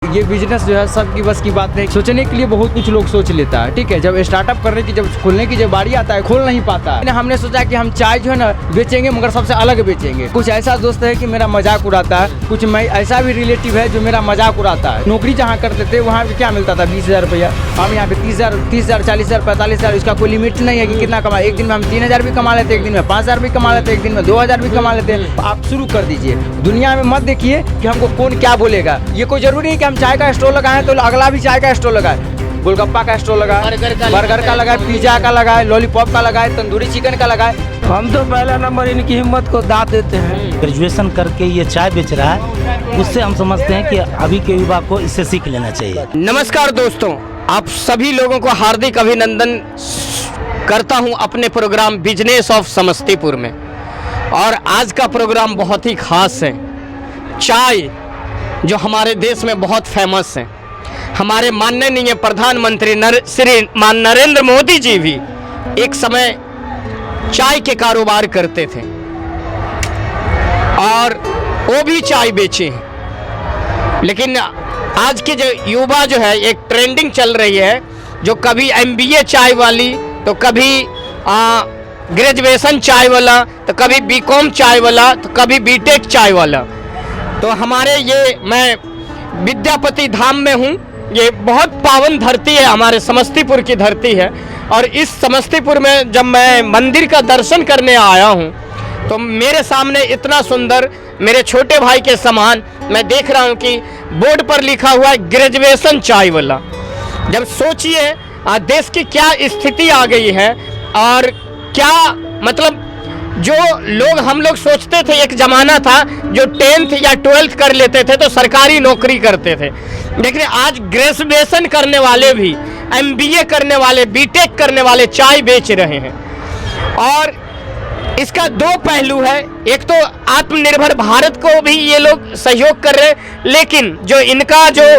ये बिजनेस जो है सबकी बस की बात नहीं। सोचने के लिए बहुत कुछ लोग सोच लेता है, ठीक है। जब स्टार्टअप करने की, जब खोलने की जब बारी आता है, खोल नहीं पाता है। हमने सोचा कि हम चाय जो है ना बेचेंगे, मगर सबसे अलग बेचेंगे। कुछ ऐसा दोस्त है कि मेरा मजाक उड़ाता है, कुछ मैं ऐसा भी रिलेटिव है जो मेरा मजाक उड़ाता है। नौकरी जहाँ करते थे वहाँ पे क्या मिलता था, 20,000 रुपया। हम यहाँ पे 30,000, 40,000, 45,000, इसका कोई लिमिट नहीं है कि कितना कमा। एक दिन में हम 3,000 भी कमा लेते, एक दिन में 5,000 भी कमा लेते, एक दिन में 2,000 भी कमा लेते। आप शुरू कर दीजिए। दुनिया में मत देखिए कि हमको कौन क्या बोलेगा। ये कोई जरूरी है कि हम चाय का स्टॉल लगाएं तो अगला भी चाय का स्टॉल लगाए, गोलगप्पा का स्टॉल लगाए, बर्गर का लगाए, पिज्जा का लगाए, लॉलीपॉप का लगाए, तंदूरी चिकन का लगाए। हम तो पहला नंबर इनकी हिम्मत को दाद देते हैं। ग्रेजुएशन करके ये चाय बेच रहा है, उससे हम समझते हैं कि अभी के युवा को इससे सीख लेना चाहिए। नमस्कार दोस्तों, आप सभी लोगों को हार्दिक अभिनंदन करता हूं अपने प्रोग्राम बिजनेस ऑफ समस्तीपुर में। और आज का प्रोग्राम बहुत ही खास है। चाय जो हमारे देश में बहुत फेमस है। हमारे माननीय प्रधानमंत्री श्री नरेंद्र मोदी जी भी एक समय चाय के कारोबार करते थे और वो भी चाय बेचे हैं। लेकिन आज के जो युवा जो है, एक ट्रेंडिंग चल रही है, जो कभी MBA चाय वाली, तो कभी ग्रेजुएशन चाय वाला, तो कभी BCom चाय वाला, तो कभी BTech चाय वाला। तो हमारे मैं विद्यापति धाम में हूँ। ये बहुत पावन धरती है, हमारे समस्तीपुर की धरती है। और इस समस्तीपुर में जब मैं मंदिर का दर्शन करने आया हूँ तो मेरे सामने इतना सुंदर, मेरे छोटे भाई के समान, मैं देख रहा हूँ कि बोर्ड पर लिखा हुआ है ग्रेजुएशन चाय वाला। जब सोचिए देश की क्या स्थिति आ गई है और क्या मतलब, जो लोग हम लोग सोचते थे, एक ज़माना था जो 10th या 12th कर लेते थे तो सरकारी नौकरी करते थे, लेकिन आज ग्रेजुएशन करने वाले भी, MBA करने वाले, BTech करने वाले चाय बेच रहे हैं। और इसका दो पहलू है। एक तो आत्मनिर्भर भारत को भी ये लोग सहयोग कर रहे हैं, लेकिन जो इनका जो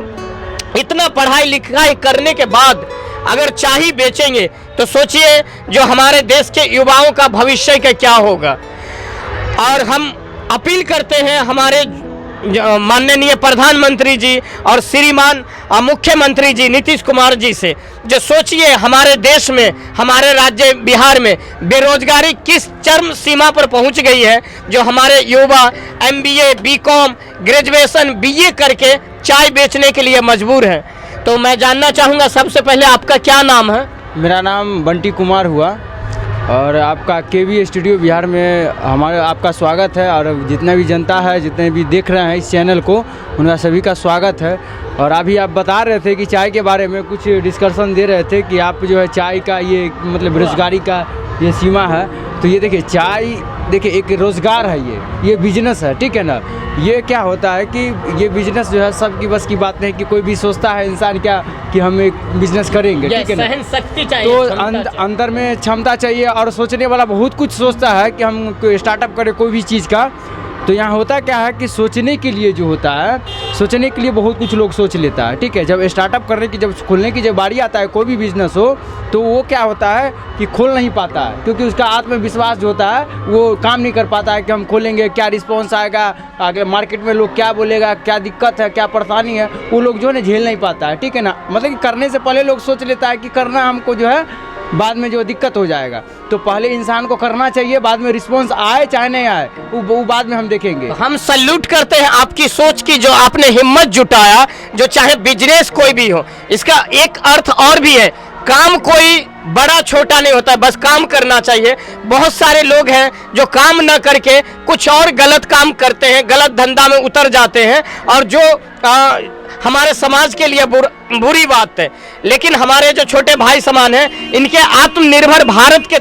इतना पढ़ाई लिखाई करने के बाद अगर चाय बेचेंगे तो सोचिए जो हमारे देश के युवाओं का भविष्य का क्या होगा। और हम अपील करते हैं हमारे माननीय प्रधानमंत्री जी और श्रीमान मुख्यमंत्री जी नीतीश कुमार जी से, जो सोचिए हमारे देश में, हमारे राज्य बिहार में बेरोजगारी किस चरम सीमा पर पहुंच गई है, जो हमारे युवा MBA, BCom, ग्रेजुएशन, BA करके चाय बेचने के लिए मजबूर हैं। तो मैं जानना चाहूँगा सबसे पहले आपका क्या नाम है? मेरा नाम बंटी कुमार हुआ और आपका KB स्टूडियो बिहार में आपका स्वागत है। और जितना भी जनता है, जितने भी देख रहे हैं इस चैनल को, उनका सभी का स्वागत है। और अभी आप बता रहे थे कि चाय के बारे में कुछ डिस्कशन दे रहे थे कि आप जो है चाय का ये मतलब बेरोजगारी का ये सीमा है। तो ये देखिए, चाय देखिए एक रोज़गार है, ये बिजनेस है, ठीक है ना। ये क्या होता है कि ये बिजनेस जो है सबकी बस की बात नहीं कि कोई भी सोचता है इंसान क्या कि हम एक बिजनेस करेंगे, ठीक है ना। सहन शक्ति चाहिए, तो अंदर में क्षमता चाहिए और सोचने वाला बहुत कुछ सोचता है कि हम स्टार्टअप करें कोई भी चीज़ का। तो यहाँ होता क्या है कि सोचने के लिए जो होता है, सोचने के लिए बहुत कुछ लोग सोच लेता है, ठीक है। जब स्टार्टअप करने की, जब खोलने की जब बारी आता है कोई भी बिजनेस हो, तो वो क्या होता है कि खोल नहीं पाता है, क्योंकि उसका आत्मविश्वास जो होता है वो काम नहीं कर पाता है कि हम खोलेंगे, क्या रिस्पॉन्स आएगा, आगे मार्केट में लोग क्या बोलेगा, क्या दिक्कत है, क्या परेशानी है, वो लोग जो है ना झेल नहीं पाता है, ठीक है ना। मतलब कि करने से पहले लोग सोच लेता है कि करना हमको जो है, बाद में जो दिक्कत हो जाएगा। तो पहले इंसान को करना चाहिए, बाद में रिस्पॉन्स आए चाहे नहीं आए वो बाद में हम देखेंगे। हम सल्यूट करते हैं आपकी सोच की, जो आपने हिम्मत जुटाया, जो चाहे बिजनेस कोई भी हो। इसका एक अर्थ और भी है, काम कोई बड़ा छोटा नहीं होता, बस काम करना चाहिए। बहुत सारे लोग हैं जो काम न करके कुछ और गलत काम करते हैं, गलत धंधा में उतर जाते हैं, और जो हमारे समाज के लिए बुरी बात है। लेकिन हमारे जो छोटे भाई समान हैं, इनके आत्मनिर्भर भारत के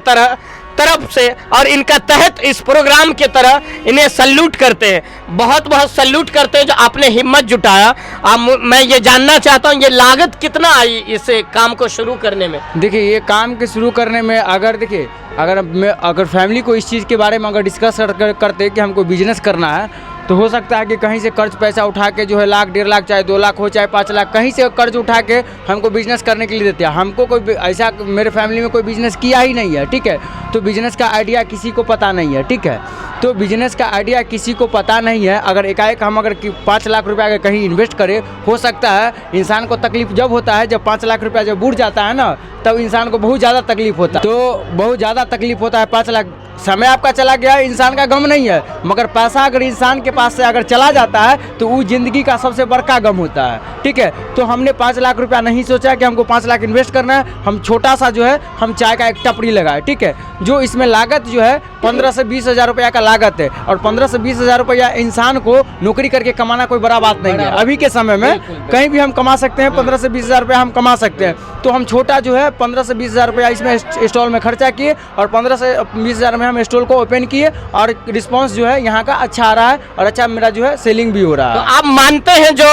तरफ से और इनका तहत इस प्रोग्राम के तरह इन्हें सल्यूट करते हैं, बहुत बहुत सल्यूट करते हैं जो आपने हिम्मत जुटाया। मैं ये जानना चाहता हूँ, ये लागत कितना आई इस काम को शुरू करने में? देखिए, ये काम के शुरू करने में अगर फैमिली को इस चीज़ के बारे में अगर डिस्कस करते कि हमको बिजनेस करना है, तो हो सकता है कि कहीं से कर्ज पैसा उठा के जो है 1,00,000, 1.5 लाख, चाहे 2 लाख हो, चाहे 5 लाख, कहीं से कर्ज उठा के हमको बिजनेस करने के लिए देते हैं। हमको कोई ऐसा, मेरे फैमिली में कोई बिजनेस किया ही नहीं है, ठीक है। तो बिजनेस का आइडिया किसी को पता नहीं है, ठीक है। तो बिजनेस का आइडिया किसी को पता नहीं है। अगर एकाएक हम अगर 5 लाख रुपया अगर कहीं इन्वेस्ट करें, हो सकता है इंसान को तकलीफ जब होता है, जब 5 लाख रुपया जब बुड़ जाता है ना, तब इंसान को बहुत ज़्यादा तकलीफ होता है। तो बहुत ज़्यादा तकलीफ होता है। 5 लाख समय आपका चला गया, इंसान का गम नहीं है, मगर पैसा अगर इंसान के पास से अगर चला जाता है तो वो ज़िंदगी का सबसे बड़का गम होता है। ठीक है, तो हमने 5 लाख रुपया नहीं सोचा कि हमको 5 लाख इन्वेस्ट करना है। हम छोटा सा जो है हम चाय का एक टपरी लगाए। ठीक है, जो इसमें लागत जो है 15 से 20 हज़ार रुपया का लागत है, और 15 से 20 हज़ार रुपया इंसान को नौकरी करके कमाना कोई बड़ा बात नहीं है। अभी के समय में कहीं भी हम कमा सकते हैं, 15 से 20 हज़ार रुपया हम कमा सकते हैं। तो हम छोटा जो है 15 से 20 हज़ार रुपया इसमें स्टॉल में खर्चा किए, और 15 से 20 हज़ार में हम स्टॉल को ओपन किए, और रिस्पांस जो है यहाँ का अच्छा आ रहा है, और अच्छा मेरा जो है सेलिंग भी हो रहा तो है। आप मानते हैं जो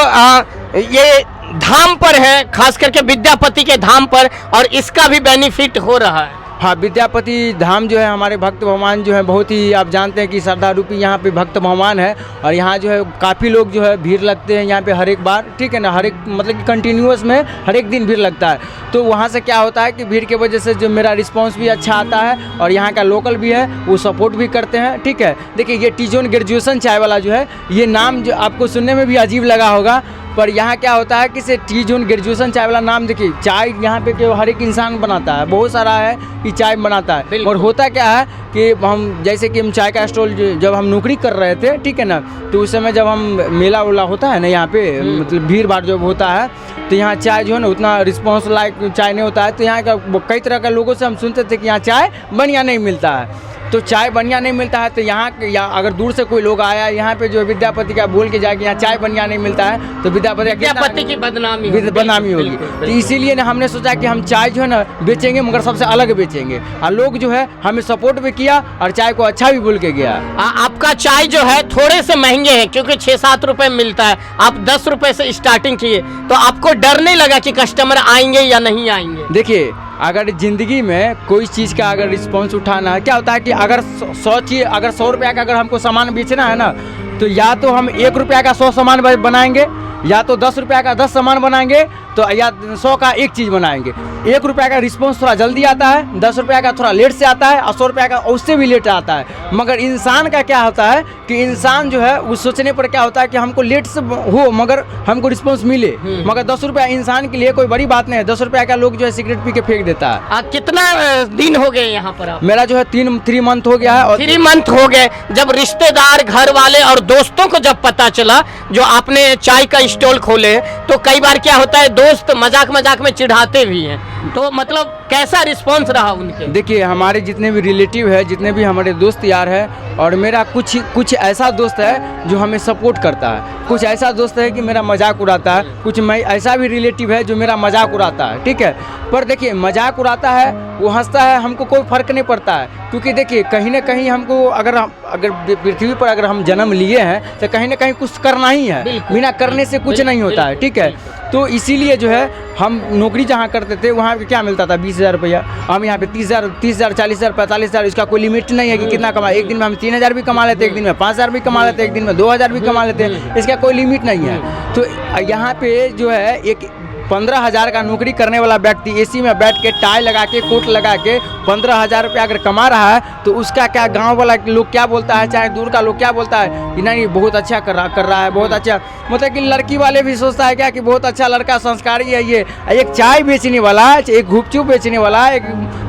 ये धाम पर है, खास करके विद्यापति के धाम पर, और इसका भी बेनिफिट हो रहा है? हाँ, विद्यापति धाम जो है हमारे भक्त भगवान जो है बहुत ही, आप जानते हैं कि श्रद्धा रूपी यहाँ पे भक्त भगवान है, और यहाँ जो है काफ़ी लोग जो है भीड़ लगते हैं यहाँ पे हर एक बार। ठीक है ना, हर एक मतलब कि कंटिन्यूअस में हर एक दिन भीड़ लगता है। तो वहाँ से क्या होता है कि भीड़ की वजह से जो मेरा रिस्पांस भी अच्छा आता है, और यहाँ का लोकल भी है वो सपोर्ट भी करते हैं। ठीक है, देखिए ये टी जोन ग्रेजुएशन चाय वाला जो है, ये नाम जो आपको सुनने में भी अजीब लगा होगा, पर यहाँ क्या होता है कि से टी जोन ग्रेजुएशन चाय वाला नाम, देखिए चाय यहाँ पे केवल हर एक इंसान बनाता है, बहुत सारा है कि चाय बनाता है। और होता क्या है कि हम जैसे कि हम चाय का स्टॉल जब हम नौकरी कर रहे थे, ठीक है ना, तो उस समय जब हम मेला वेला होता है ना यहाँ पे, मतलब भीड़ भाड़ जब होता है, तो यहाँ चाय जो है ना उतना रिस्पॉन्स लाइक चाय नहीं होता है। तो यहाँ का कई तरह के लोगों से हम सुनते थे कि यहाँ चाय बढ़िया नहीं मिलता है। तो चाय बढ़िया नहीं मिलता है, तो यहाँ अगर दूर से कोई लोग आया यहाँ पे जो विद्यापति का बोल के जाए कि यहाँ चाय बढ़िया नहीं मिलता है, तो विद्यापति की बदनामी होगी। तो इसीलिए ना हमने सोचा कि हम चाय जो है ना बेचेंगे, मगर सबसे अलग बेचेंगे। और लोग जो है हमें सपोर्ट भी किया, और चाय को अच्छा भी बोल के गया। आपका चाय जो है थोड़े से महंगे हैं, क्योंकि 6-7 रुपए मिलता है, आप 10 रुपए से स्टार्टिंग किए, तो आपको डर नहीं लगा कि कस्टमर आएंगे या नहीं आएंगे? देखिए, अगर ज़िंदगी में कोई चीज़ का अगर रिस्पॉन्स उठाना है, क्या होता है कि अगर 100 रुपया का अगर हमको सामान बेचना है ना, तो या तो हम 1 रुपया का 100 सामान बनाएंगे, या तो 10 रुपया का 10 सामान बनाएंगे, तो या 100 का एक चीज़ बनाएंगे। 1 रुपया का रिस्पॉन्स थोड़ा जल्दी आता है, 10 रुपया का थोड़ा लेट से आता है, और 100 रुपया का उससे भी लेट आता है। मगर इंसान का क्या होता है कि इंसान जो है उस सोचने पर क्या होता है कि हमको लेट से हो मगर हमको रिस्पॉन्स मिले। मगर 10 रुपया इंसान के लिए कोई बड़ी बात नहीं है। 10 रुपया का लोग जो है सिगरेट पी के फेंक देता है। कितना दिन हो गए यहाँ पर? मेरा जो है 3 मंथ हो गया है। और 3 मंथ हो गए। जब रिश्तेदार, घर वाले और दोस्तों को जब पता चला जो आपने चाय का स्टॉल खोले, तो कई बार क्या होता है दोस्त मजाक मजाक में चिढ़ाते भी हैं, तो मतलब कैसा रिस्पांस रहा उनके? देखिए, हमारे जितने भी रिलेटिव है, जितने भी हमारे दोस्त यार है, और मेरा कुछ ऐसा दोस्त है जो हमें सपोर्ट करता है, कुछ ऐसा दोस्त है कि मेरा मजाक उड़ाता है, कुछ मैं ऐसा भी रिलेटिव है जो मेरा मजाक उड़ाता है। ठीक है, पर देखिए मजाक उड़ाता है, वो हंसता है, हमको कोई फर्क नहीं पड़ता है। क्योंकि देखिए कहीं ना कहीं हमको अगर पृथ्वी पर अगर हम जन्म लिए हैं, तो कहीं ना कहीं कुछ करना ही है, बिना करने से कुछ नहीं होता है। ठीक है, तो इसीलिए जो है हम नौकरी जहाँ करते थे वहाँ पे क्या मिलता था 20 हज़ार रुपया, हम यहाँ पे 30 हज़ार, 40 हज़ार, 45 हज़ार, इसका कोई लिमिट नहीं है कि कितना कमा। एक दिन में हम 3 हज़ार भी कमा लेते, एक दिन में 5 हज़ार भी कमा लेते, एक दिन में 2 हज़ार भी कमा लेते, इसका कोई लिमिट नहीं है। तो यहाँ पे जो है एक 15 हज़ार का नौकरी करने वाला व्यक्ति एसी में बैठ के टाई लगा के कोट लगा के 15 हज़ार रुपया अगर कमा रहा है, तो उसका क्या गांव वाला लोग क्या बोलता है, चाहे दूर का लोग क्या बोलता है कि नहीं बहुत अच्छा कर रहा है, बहुत अच्छा। मतलब कि लड़की वाले भी सोचता है क्या कि बहुत अच्छा लड़का, संस्कारी है ये। एक चाय बेचने वाला, एक गुपचुप बेचने वाला, एक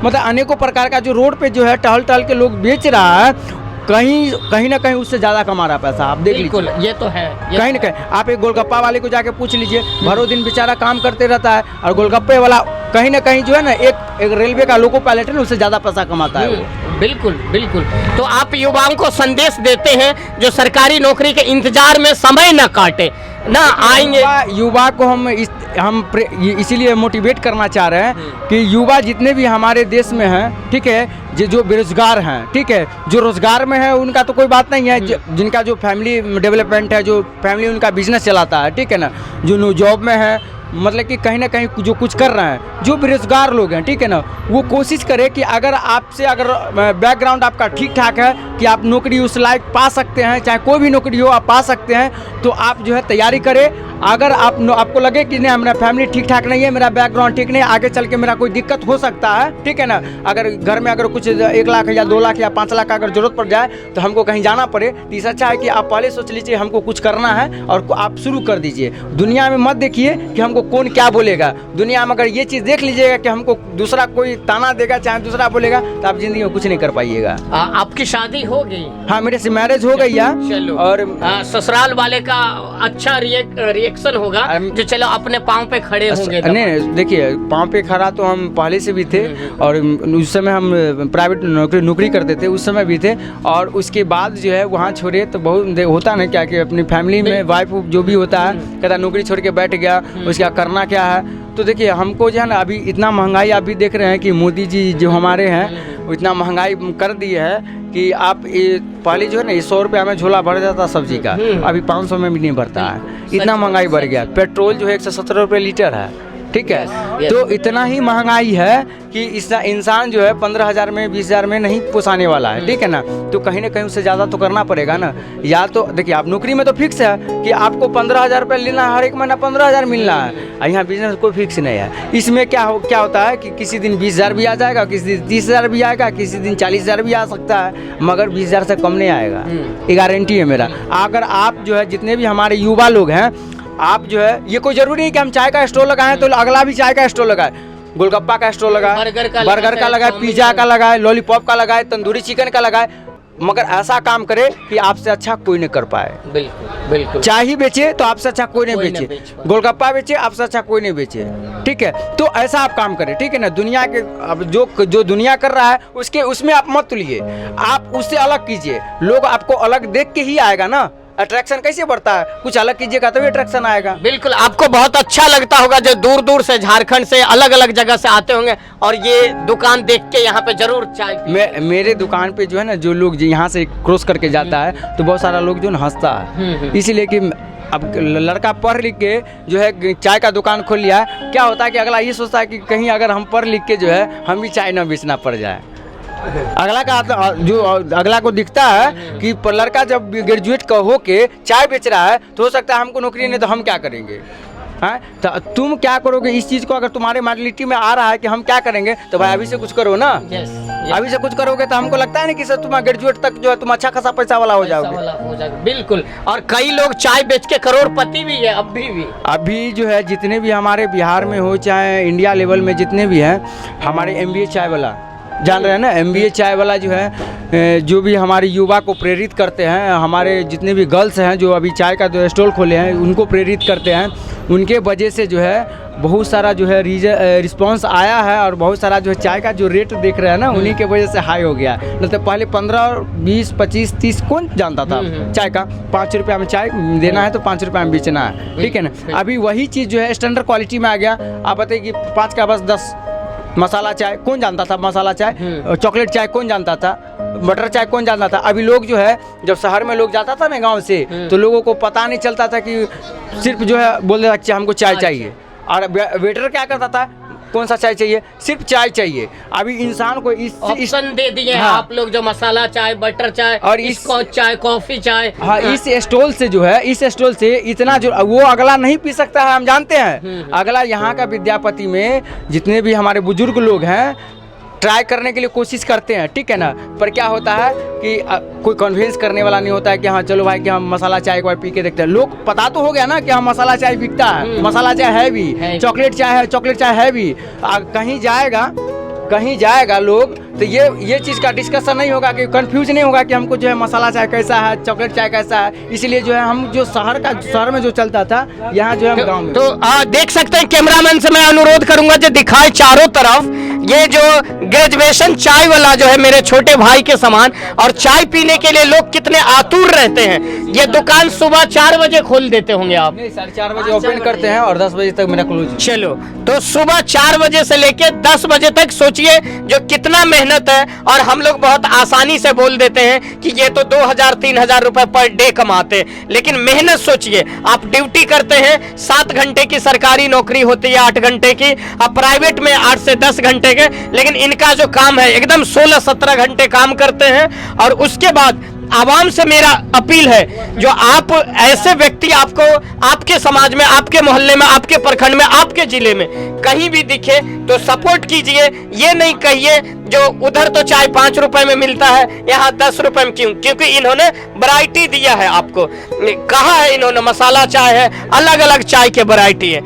मतलब अनेकों प्रकार का जो रोड पे जो है टहल के लोग बेच रहा है, कहीं ना कहीं उससे ज़्यादा कमा रहा पैसा। आप देख लीजिए, ये तो है। कहीं ना कहीं आप एक गोलगप्पा वाले को जाके पूछ लीजिए, भरो दिन बेचारा काम करते रहता है, और गोलगप्पे वाला कहीं ना कहीं जो है ना एक रेलवे का लोको पायलट है ना, उससे ज़्यादा पैसा कमाता है वो। बिल्कुल बिल्कुल। तो आप युवाओं को संदेश देते हैं जो सरकारी नौकरी के इंतजार में समय न काटे, ना आएंगे। युवा को हम इसीलिए मोटिवेट करना चाह रहे हैं कि युवा जितने भी हमारे देश में हैं, ठीक है, जो बेरोजगार हैं, ठीक है, जो रोजगार में है उनका तो कोई बात नहीं है, जिनका जो फैमिली डेवलपमेंट है, जो फैमिली उनका बिजनेस चलाता है, ठीक है ना, जो जॉब में है मतलब कि कहीं ना कहीं जो कुछ कर रहे हैं, जो बेरोजगार लोग हैं, ठीक है ना, वो कोशिश करें कि अगर आपसे अगर बैकग्राउंड आपका ठीक ठाक है कि आप नौकरी उस लायक पा सकते हैं, चाहे कोई भी नौकरी हो आप पा सकते हैं, तो आप जो है तैयारी करें। अगर आपको लगे कि नहीं मेरा फैमिली ठीक ठाक नहीं है, मेरा बैकग्राउंड ठीक नहीं है, आगे चल के मेरा कोई दिक्कत हो सकता है, ठीक है ना, अगर घर में अगर कुछ 1 लाख या 2 लाख या 5 लाख अगर जरूरत पड़ जाए तो हमको कहीं जाना पड़े, तो इससे अच्छा है कि आप पहले सोच लीजिए हमको कुछ करना है और आप शुरू कर दीजिए। दुनिया में मत देखिए कि हमको कौन क्या बोलेगा, दुनिया में अगर ये चीज़ देख लीजिएगा कि हमको दूसरा कोई ताना देगा, चाहे दूसरा बोलेगा, तो आप जिंदगी में कुछ नहीं कर पाइएगा। आपकी शादी हो गई? हाँ, मेरे से मैरिज हो गई है। चलो, और ससुराल वाले का अच्छा रिएक्शन होगा जो चलो अपने पाँव पे खड़े होंगे। नहीं, देखिए पाँव पे खड़ा तो हम पहले से भी थे, और उस समय हम प्राइवेट नौकरी करते थे, उस समय भी थे, और उसके बाद जो है वहाँ छोड़े तो बहुत होता ना क्या कि अपनी फैमिली में वाइफ जो भी होता है कहता नौकरी छोड़ के बैठ गया, उसका करना क्या है। तो देखिए हमको जो है ना अभी इतना महंगाई आप भी देख रहे हैं कि मोदी जी जो हमारे हैं वो इतना महंगाई कर दी है कि आप पहले जो है ना 100 रुपये में झोला भर जाता सब्जी का, अभी 500 में भी नहीं भरता है, इतना महंगाई बढ़ गया। पेट्रोल जो है 117 रुपये लीटर है, ठीक है। तो इतना ही महंगाई है कि इस इंसान जो है 15,000 में 20,000 में नहीं पोसाने वाला है, ठीक है ना। तो कहीं ना कहीं उससे ज़्यादा तो करना पड़ेगा ना। या तो देखिए आप नौकरी में तो फिक्स है कि आपको 15,000 रुपये लेना है, हर एक महीना 15,000 मिलना है। यहाँ बिजनेस कोई फिक्स नहीं है। इसमें क्या होता है कि किसी दिन 20,000 भी आ जाएगा, किसी दिन 30,000 भी आएगा, किसी दिन 40,000 भी आ सकता है, मगर 20,000 से कम नहीं आएगा, ये गारंटी है मेरा। अगर आप जो है जितने भी हमारे युवा लोग हैं, आप जो है ये कोई जरूरी नहीं कि हम चाय का स्टॉल लगाएं तो अगला भी चाय का स्टॉल लगाए, गोलगप्पा का स्टॉल लगाए, बर्गर का लगाए, पिज्जा का लगाए, लॉलीपॉप का लगाए, तंदूरी चिकन का लगाए, मगर ऐसा काम करे कि आपसे अच्छा कोई नहीं कर पाए। बिल्कुल बिल्कुल। चाय ही बेचे तो आपसे अच्छा कोई नहीं बेचे, गोलगप्पा बेचे आपसे अच्छा कोई नहीं बेचे, ठीक है। तो ऐसा आप काम करें, ठीक है ना। दुनिया के अब जो दुनिया कर रहा है उसमें आप मत तुलिए, आप उससे अलग कीजिए। लोग आपको अलग देख के ही आएगा ना, अट्रैक्शन कैसे बढ़ता है, कुछ अलग कीजिएगा तभी अट्रैक्शन आएगा। बिल्कुल, आपको बहुत अच्छा लगता होगा जो दूर दूर से झारखंड से अलग अलग जगह से आते होंगे और ये दुकान देख के यहाँ पे जरूर चाय मेरे दुकान पे जो है ना, जो लोग यहाँ से क्रॉस करके जाता है तो बहुत सारा लोग जो है हंसता है, इसीलिए कि अब लड़का पढ़ लिख के जो है चाय का दुकान खोल लिया है, क्या होता है कि अगला ये सोचता है कि कहीं अगर हम पढ़ लिख के जो है हम भी चाय ना बेचना पड़ जाए। अगला का जो अगला को दिखता है कि लड़का जब ग्रेजुएट का हो के चाय बेच रहा है तो हो सकता है हमको नौकरी नहीं तो हम क्या करेंगे, हैं? तो तुम क्या करोगे इस चीज़ को, अगर तुम्हारे मेंटालिटी में आ रहा है कि हम क्या करेंगे तो भाई अभी से कुछ करो ना। अभी से कुछ करोगे तो हमको लगता है ना कि सर तुम ग्रेजुएट तक जो है तुम अच्छा खासा पैसा वाला हो जाओगे। बिल्कुल, और कई लोग चाय बेच के करोड़पति भी है अभी जो है जितने भी हमारे बिहार में हो चाहे इंडिया लेवल में जितने भी हैं, हमारे MBA चाय वाला जान रहे हैं ना, MBA चाय वाला जो है जो भी हमारे युवा को प्रेरित करते हैं, हमारे जितने भी गर्ल्स हैं जो अभी चाय का जो स्टॉल खोले हैं उनको प्रेरित करते हैं, उनके वजह से जो है बहुत सारा जो है रिस्पांस आया है, और बहुत सारा जो है चाय का जो रेट देख रहे हैं ना उन्हीं के वजह से हाई हो गया। नहीं तो पहले 15, 20, 25, 30 कौन जानता था चाय का। 5 रुपया में चाय देना है तो 5 रुपया में बेचना है, ठीक है ना। अभी वही चीज़ जो है स्टैंडर्ड क्वालिटी में आ गया। आप बताइए कि 5 का बस 10। मसाला चाय कौन जानता था, मसाला चाय, चॉकलेट चाय कौन जानता था, बटर चाय कौन जानता था। अभी लोग जो है जब शहर में लोग जाता था ना गांव से तो लोगों को पता नहीं चलता था कि सिर्फ जो है बोल देता कि हमको चाय चाहिए, और वेटर क्या करता था कौन सा चाय चाहिए, सिर्फ चाय चाहिए। अभी इंसान को इस ऑप्शन दे दिए हैं आप लोग, जो मसाला चाय, बटर चाय और स्कॉच चाय, कॉफी चाय। हाँ, इस स्टॉल से जो है इस स्टॉल से इतना जो वो अगला नहीं पी सकता है, हम जानते हैं। अगला यहाँ का विद्यापति में जितने भी हमारे बुजुर्ग लोग हैं ट्राई करने के लिए कोशिश करते हैं, ठीक है ना। पर क्या होता है कि कोई कन्विंस करने वाला नहीं होता है कि हाँ चलो भाई कि हम मसाला चाय एक बार पी के देखते हैं। लोग पता तो हो गया ना कि हम मसाला चाय बिकता है, मसाला चाय है भी, चॉकलेट चाय है, चॉकलेट चाय है भी। कहीं जाएगा लोग तो ये चीज़ का डिस्कशन नहीं होगा कि कंफ्यूज नहीं होगा कि हमको जो है मसाला चाय कैसा है, चॉकलेट चाय कैसा है। इसलिए जो है हम जो शहर में जो चलता था यहाँ जो है गाँव में तो देख सकते हैं। कैमरामैन से मैं अनुरोध करूंगा जो दिखाए चारों तरफ ये जो ग्रेजुएशन चाय वाला जो है मेरे छोटे भाई के समान, और चाय पीने के लिए लोग कितने आतुर रहते हैं। ये दुकान सुबह 4 बजे खोल देते होंगे आप? नहीं, 4:30 बजे ओपन करते हैं और 10 बजे तक मेरा क्लोज। चलो, तो सुबह 4 बजे से लेके 10 बजे तक सोचिए जो कितना मेहनत है। और हम लोग बहुत आसानी से बोल देते हैं कि ये तो 2000-3000 रुपए पर डे कमाते हैं, लेकिन मेहनत सोचिए। आप ड्यूटी करते हैं, 7 घंटे की सरकारी नौकरी होती है, 8 घंटे की, अब प्राइवेट में 8 से 10 घंटे के, लेकिन इनका जो काम है एकदम 16-17 घंटे काम करते हैं। और उसके बाद आवाम से मेरा अपील है, जो आप ऐसे व्यक्ति आपको आपके समाज में, आपके मोहल्ले में, आपके प्रखंड में, आपके जिले में कहीं भी दिखे तो सपोर्ट कीजिए। ये नहीं कहिए जो उधर तो चाय 5 रुपए में मिलता है, यहाँ 10 रुपए में क्यों? क्योंकि इन्होंने वैरायटी दिया है आपको, कहा है इन्होंने मसाला चाय है, अलग अलग चाय के वैरायटी है।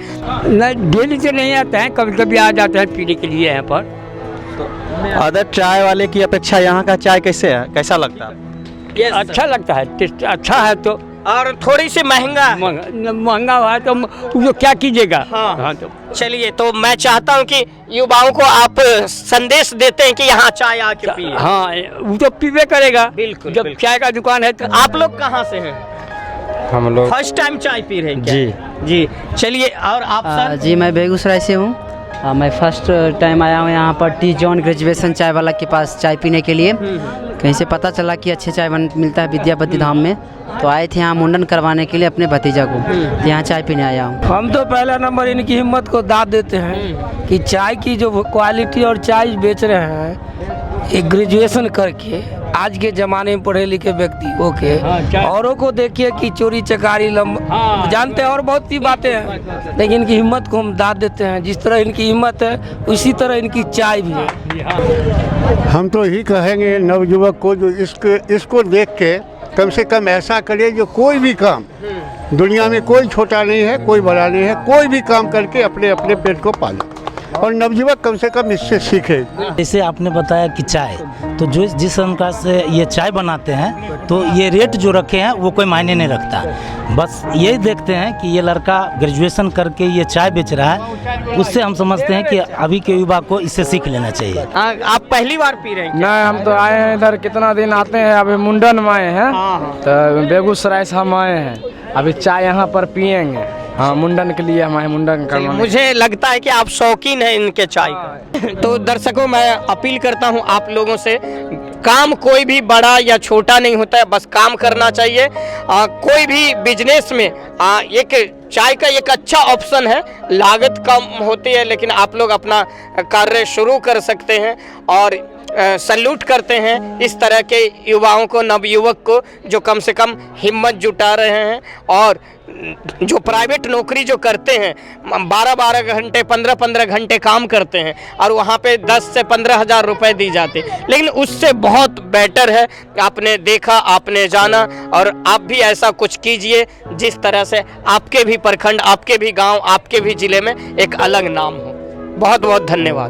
नहीं, डेली से नहीं आते हैं, कभी कभी आ जाते हैं पीने के लिए यहाँ पर। अदर चाय वाले की अपेक्षा यहाँ का चाय कैसे है, कैसा लगता है? अच्छा लगता है, टेस्ट अच्छा है। तो और थोड़ी सी महंगा है। महंगा है तो वो क्या कीजिएगा। हाँ। तो चलिए, तो मैं चाहता हूँ कि युवाओं को आप संदेश देते हैं कि यहाँ चाय आके पिए। हाँ, वो तो पीबे करेगा। बिल्कुल, जब बिल्कुल। चाय का दुकान है तो। आप लोग कहाँ से हैं? हम लोग फर्स्ट टाइम चाय पी रहे हैं क्या? जी। चलिए, और आप सर? जी, मैं बेगूसराय से हूँ। मैं फर्स्ट टाइम आया हूँ यहाँ पर टी जॉन ग्रेजुएशन चाय वाला के पास चाय पीने के लिए। कहीं से पता चला कि अच्छे चाय मिलता है विद्यापति धाम में, तो आए थे यहाँ मुंडन करवाने के लिए अपने भतीजा को, तो यहाँ चाय पीने आया हूँ। हम तो पहला नंबर इनकी हिम्मत को दाद देते हैं कि चाय की जो क्वालिटी और चाय बेच रहे हैं, एक ग्रेजुएशन करके आज के ज़माने में पढ़े लिखे व्यक्ति ओके, औरों को देखिए कि चोरी चकारी जानते हैं और बहुत सी बातें हैं, लेकिन इनकी हिम्मत को हम दाद देते हैं। जिस तरह इनकी हिम्मत है उसी तरह इनकी चाय भी है। हम तो यही कहेंगे नवयुवक को जो इसको देख के कम से कम ऐसा करे, जो कोई भी काम दुनिया में कोई छोटा नहीं है, कोई बड़ा नहीं है, कोई भी काम करके अपने अपने पेट को पाले, और नवयुवक कम से कम इससे सीखे। जैसे आपने बताया कि चाय, तो जो जिस अनुसार से ये चाय बनाते हैं, तो ये रेट जो रखे हैं वो कोई मायने नहीं रखता। बस यही देखते हैं कि ये लड़का ग्रेजुएशन करके ये चाय बेच रहा है, उससे हम समझते हैं कि अभी के युवा को इससे सीख लेना चाहिए। आप पहली बार पी रहे हैं क्या? नहीं, हम तो आए हैं इधर कितना दिन आते हैं, अभी मुंडन में आए हैं, तो बेगूसराय से हम आए हैं, अभी चाय यहाँ पर पियेंगे। हाँ, मुंडन के लिए हमारे मुंडन करवाने। मुझे लगता है कि आप शौकीन हैं इनके चाय का। तो दर्शकों, मैं अपील करता हूं आप लोगों से, काम कोई भी बड़ा या छोटा नहीं होता है, बस काम करना चाहिए। कोई भी बिजनेस में एक चाय का एक अच्छा ऑप्शन है, लागत कम होती है, लेकिन आप लोग अपना कार्य शुरू कर सकते हैं। और सल्यूट करते हैं इस तरह के युवाओं को, नवयुवक को, जो कम से कम हिम्मत जुटा रहे हैं और जो प्राइवेट नौकरी जो करते हैं, 12-12 घंटे, 15-15 घंटे काम करते हैं, और वहाँ पे 10 से 15 हज़ार रुपए दी जाती, लेकिन उससे बहुत बेटर है। आपने देखा, आपने जाना, और आप भी ऐसा कुछ कीजिए जिस तरह से आपके भी प्रखंड, आपके भी गांव, आपके भी ज़िले में एक अलग नाम हो। बहुत बहुत धन्यवाद।